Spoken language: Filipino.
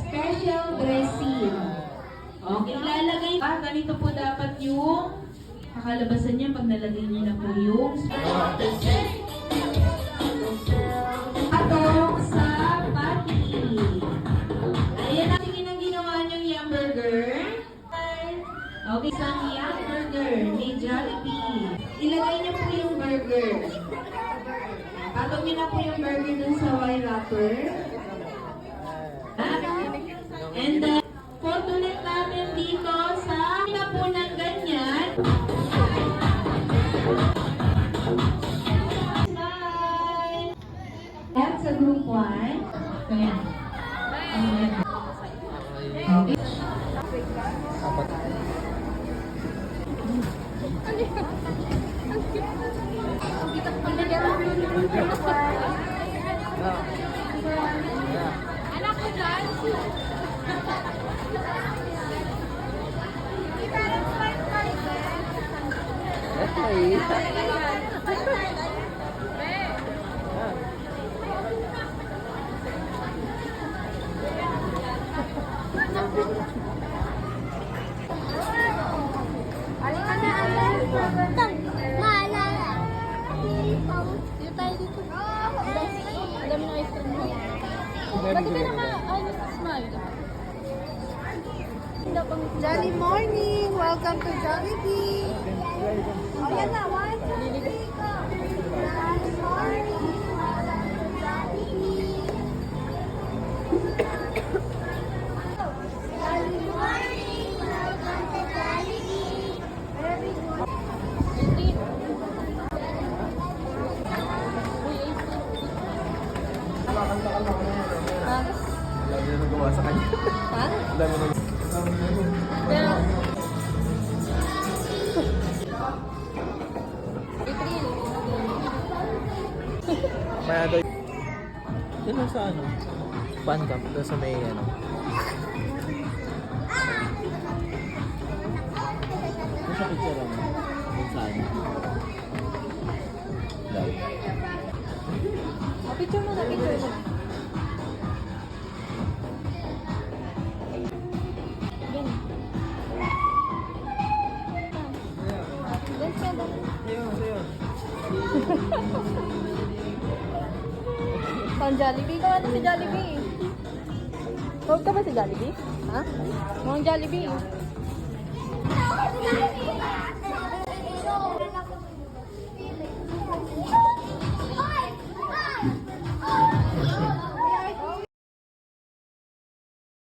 special dressing. Okay, ilalagay pa. Ganito po dapat yung kakalabasan niya pag nalagay niyo na po yung patong sa patty. Ayan na, tingin ang ginawa niyong yum burger. Okay, isang yum burger ni Jollibee. Ilagay niyo po yung burger. Patong niyo na po yung burger dun sa wire wrapper. And then, ulit natin dito sa po ng ganyan. Bye! At sa group 1. Ayan. Okay. Anak ko dyan. Alika na, Alan. Maalala. Dito tayo dito. Alam mo na ice cream mo. Ba't ka naka-smile? Jolly morning! Welcome to Jollibee! Oh, yan na. 1, 2, 3, go! Jolly morning! Welcome to Jollibee! Jolly morning! Welcome to Jollibee! Very good! Dami na nagawa sa kanya. Ha? Dami na. Pero... April. Maya daw. Yun lang sa ano? Fan camp. Doon sa may ano. Doon sa picture ano? Doon sa ano? Live. Picture mo na, picture mo. Pang Jollibee? Ikaw ano si Jollibee? Huwag ka ba si Jollibee? Ha? Mukhang Jollibee.